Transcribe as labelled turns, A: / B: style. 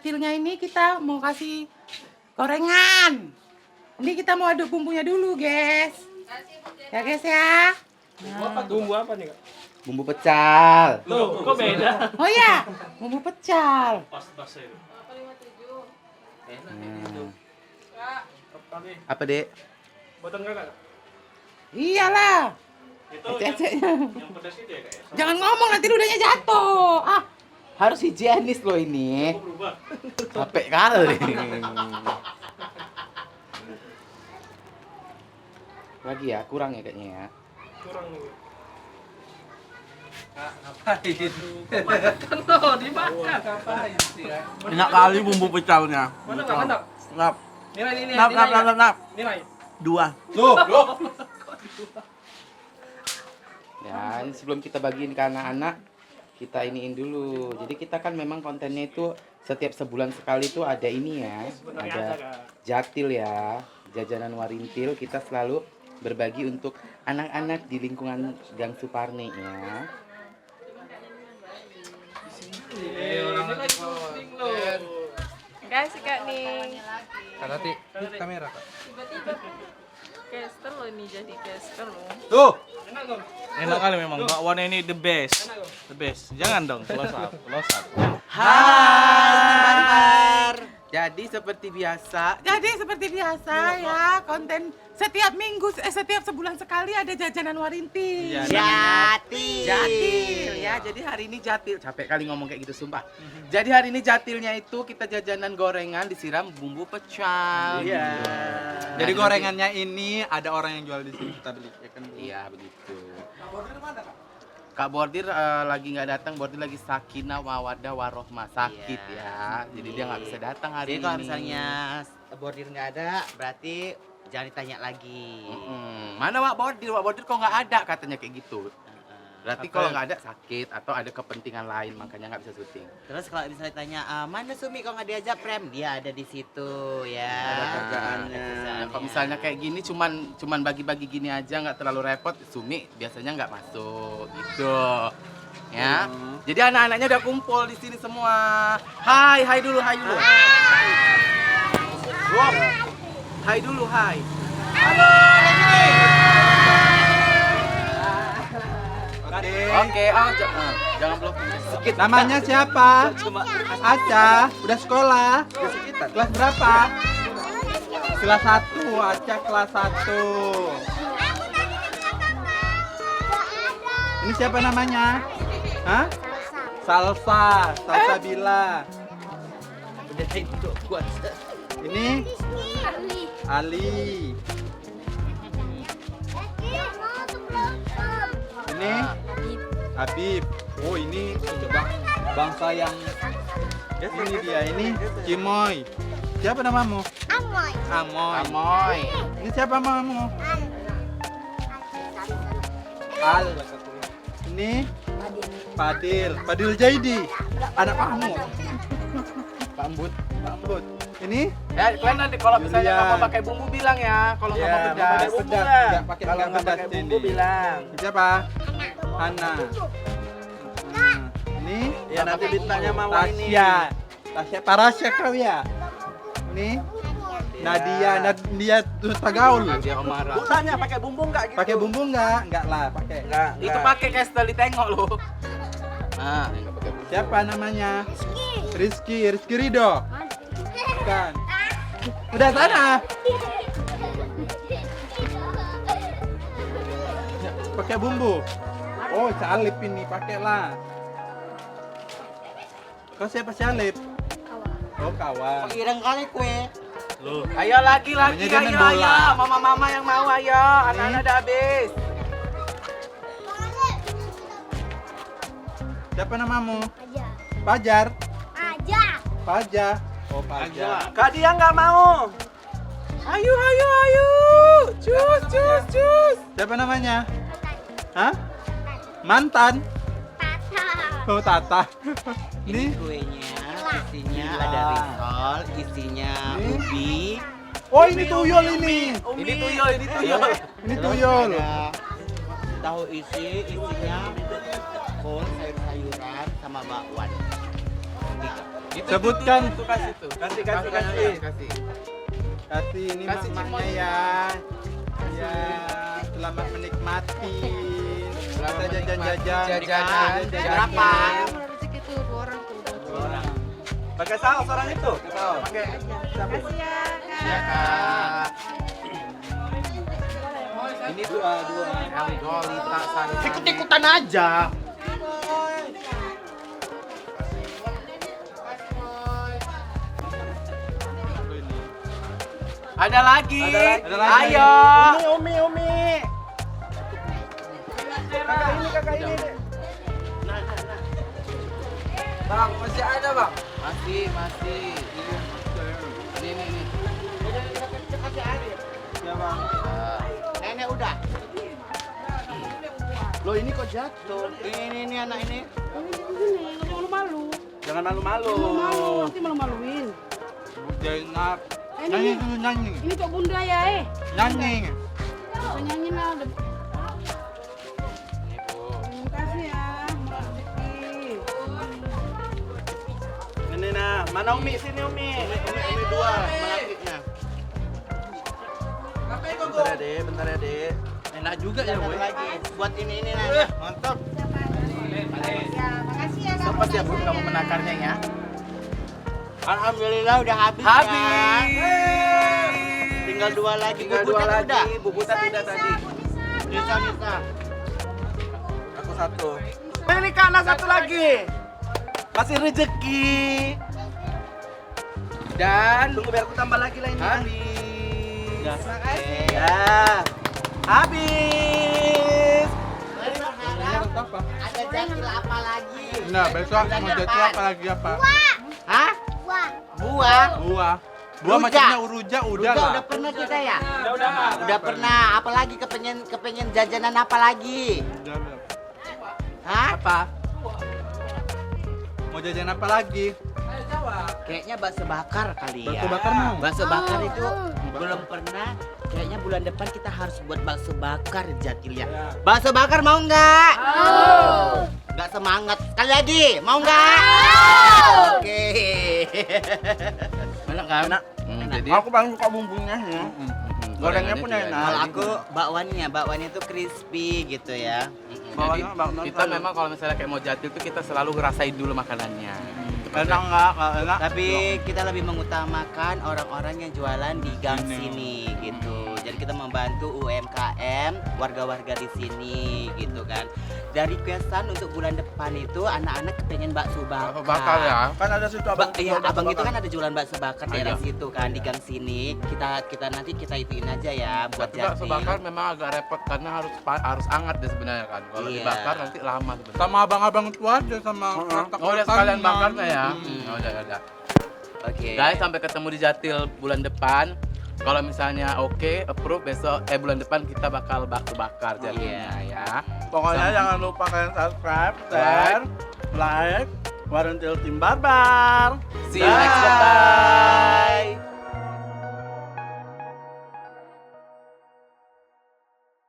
A: hasilnya ini kita mau kasih gorengan. Ini kita mau aduk bumbunya dulu, guys. Ya, guys ya.
B: Bumbu apa nih, Kak?
C: Bumbu pecal.
B: Loh, kok beda?
A: Oh ya, bumbu pecal.
B: Pas itu.
C: Apa, Dek?
B: Buatan Kakak?
A: Iyalah.
B: Itu
A: Ecek-eceknya.
B: yang pedas itu ya, Kak? Ya?
A: Jangan ngomong nanti ludahnya jatuh. Ah,
C: Harus higienis loh ini.
B: Kok berubah?
C: Capek kali. Lagi ya, kurang ya kayaknya ya.
B: Kurang nih.
D: Enak kali bumbu pecalnya.
B: Mana Kak? Mantap.
D: Ngap.
B: Nilai.
D: Ngap.
B: Nilai.
D: 2.
B: Loh.
C: Ya, ini sebelum kita bagiin ke anak-anak, kita iniin dulu. Jadi kita kan memang kontennya itu setiap sebulan sekali itu ada ini ya,
B: Sebenarnya
C: ada
B: ada, Kak.
C: Jatil ya, jajanan Warintil. Kita selalu berbagi untuk anak-anak di lingkungan Gang Suparni ya.
E: Guys, Kak nih.
D: Hati kamera, Kak.
E: Tiba-tiba caster loh ini jadi caster loh.
D: Tuh.
B: Enak dong.
D: Enak kali memang. Bakwan ini the best. The best. Jangan dong, close up.
C: Hai, Jadi seperti biasa,
A: Ya, konten setiap minggu, setiap sebulan sekali ada jajanan Warintil.
D: Iya.
C: Jatil ya. Jadi hari ini Jatil. Capek kali ngomong kayak gitu sumpah. Jadi hari ini Jatilnya itu kita jajanan gorengan disiram bumbu pecal.
D: Iya.
C: Gitu.
D: Jadi
C: Nanti-
D: gorengannya ini ada orang yang jual di sini kita beli, ya kan?
C: Iya begitu. Kak Bordir lagi nggak datang, Bordir lagi sakinah mawadah warohmah, sakit ya. Jadi dia nggak bisa datang hari
F: Jadi
C: ini.
F: kalau misalnya bordir nggak ada, berarti jangan ditanya lagi.
C: Mana Wak Bordir? Wak Bordir kok nggak ada katanya kayak gitu. Berarti kalau nggak ada sakit atau ada kepentingan lain makanya nggak bisa syuting.
F: Terus kalau misalnya tanya, mana Sumi kok nggak diajak Prem? Dia ada di situ ya.
C: Ada kerjaannya.
F: Ada kerjaannya.
C: Nah, kalau misalnya kayak gini cuman bagi-bagi gini aja nggak terlalu repot, Sumi biasanya nggak masuk gitu. Ya. Jadi anak-anaknya udah kumpul di sini semua. Hai dulu. Wow. Hai dulu, hai. Oke, jangan blok. Sedikit.
D: Namanya siapa? Aca, udah sekolah? Kelas berapa? Kelas 1, Aca kelas 1. Ini siapa namanya? Hah? Salsa Bila.
F: Udah itu buat.
D: Ini Ali. Ini Habib. Oh, ini bangsa yang ini dia, ini Cimoy. Siapa namamu?
G: Amoy.
D: Amoy.
C: Amoy.
D: Ini siapa namamu? Al. Ini Padil Jaidi. Anak kamu.
C: Pak Embut.
D: Ini
C: Ya, kalian nanti kalau misalnya
D: Julian.
C: nggak mau pakai bumbu bilang ya. Kalau nggak mau pedas.
D: pakai pedas. Nggak pakai
C: Kalau nggak
D: pedas
C: pakai
D: ini.
C: bumbu bilang.
D: Siapa? Hana. Ini
C: Ya nanti bintangnya mau ini.
D: Tasya Parasya kau ya. Ini Nadia Tagaul.
C: Nadia Omara.
B: Tanya pakai bumbu enggak gitu?
D: Pakai bumbu enggak? Enggak lah, pakai.
C: Itu pakai Kestel ditengok lo. Nah, nggak pakai bumbu.
D: Siapa namanya? Rizky Ridho. Bukan. Udah sana. Pakai bumbu. Oh, salip ini pakailah. Kau siapa salip? Oh, kawan.
F: Ireng kali kue.
C: Ayo lagi,
D: Namanya dia main bola.
C: ayo. Mama-mama yang mau ayo. Anak-anak udah habis.
D: Siapa namamu?
G: Aja.
D: Fajar.
G: Aja.
D: Fajar. Oh, Fajar.
B: Kak dia nggak mau.
C: Ayo. Cus.
D: Siapa namanya? Hah? Mantan.
G: Tata.
D: Oh, Tata.
F: Ini
D: Ini
F: kuenya isinya
D: Gila.
F: ada risol, isinya
D: Ini.
F: ubi.
D: Oh, ini tuyul ini.
C: Ini tuyul.
D: Ini tuyul.
F: Ada tahu isinya full sayur-sayuran sama bakwan. lagi.
C: Sebutkan tuh kasih tuh.
B: Kasih.
C: Kasih ini
F: Kasih
C: maknya ya. Ya, selamat menikmati. Selamat jajan-jajan.
F: Jajanan. Berapa?
B: Pakai saus orang itu. Pakai.
C: Ya, Kak. Ini dua. Yang Golita sana.
F: Ikut-ikutan aja.
C: Ada lagi.
B: Ada lagi.
C: Ayo.
B: Umi. Kakak ini. Bang, masih ada, Bang?
C: Masih. Ini.
B: Ya, Bang.
F: Nenek udah. Loh ini kok jatuh? Ini anak ini.
H: Malu-malu.
B: Jangan malu-malu.
H: Nanti malu-maluin.
C: Jenap.
H: Ini kok bunda ya
C: Nyanyi.
H: Bisa nyanyi lah.
C: Ini, Bu.
H: Terima kasih ya. Rezeki.
B: Ini nah, mana Umi? Sini Umi. Umi dua, melakitnya. Bentar ya, Dek.
C: Enak juga ya,
F: Satu
C: Bu.
F: lagi. Buat ini Nana.
C: Mantap.
H: Makasih ya.
C: Siapa sih Bu kamu menakarnya ya?
F: Alhamdulillah udah habis.
C: Habis.
F: Ya. Tinggal dua lagi.
C: Tinggal dua
F: Bubutnya
C: lagi.
F: udah.
C: Bubutan udah tadi.
F: Nisa.
B: Aku satu. Ini Kana satu lagi. Masih rezeki.
C: Dan
B: Tunggu biar aku tambah lagi lah ini.
C: habis.
B: Ya. Habis.
F: Ada jakil apa lagi?
C: Nah, besok mau jatuh apa lagi apa?
F: Hah?
G: Wah.
F: Buah.
C: Buah.
F: Ruja.
C: Macamnya uruja
F: Udah pernah kita ya? Udah pernah. Apalagi kepengen jajanan apa lagi? Hah?
C: Apa? Mau jajan apa lagi?
F: Kayaknya bakso bakar kali ya.
C: Bakso bakar mau?
F: Bakso bakar itu belum pernah. Kayaknya bulan depan kita harus buat bakso bakar Jatil ya. Bakso bakar mau nggak? Nggak semangat. Sekali lagi, mau nggak? Oke.
C: Enak kan?
B: Enak.
C: Jadi
B: Aku paling suka bumbunya ya. Gorengnya pun
C: juga
B: enak.
F: Kalau aku bakwannya tuh crispy gitu ya.
C: Jadi
B: Bawahnya
C: kita memang kalau misalnya kayak mau jatil tuh kita selalu ngerasain dulu makanannya.
B: Enak nggak? Nggak enak.
F: Tapi kita lebih mengutamakan orang-orang yang jualan di gang sini gitu. Jadi kita membantu UMKM, warga-warga di sini gitu kan. Dari requestan untuk bulan depan itu anak-anak kepengen bakso bakar.
C: Bakso bakar ya.
B: Kan ada situ abang.
F: Iya,
B: jual bakso
F: abang itu
B: bakar.
F: kan ada jualan bakso bakar daerah situ kan di gang sini. Kita nanti kita ituin aja ya buat
C: Tapi bakso
F: Jatil.
C: bakar memang agak repot karena harus hangat deh sebenarnya kan. Kalau
F: Iya.
C: dibakar nanti lama sebenarnya.
D: Sama abang-abang itu aja sama
C: Oh udah sekalian bakarnya ya. Oh, udah.
F: Oke.
C: Guys, sampai ketemu di Jatil bulan depan. Kalau misalnya oke, approve besok bulan depan kita bakal bakso bakar jadinya ya.
B: Pokoknya jangan lupa kalian subscribe, share, like, Warung Tim Barbar.
C: See you next time.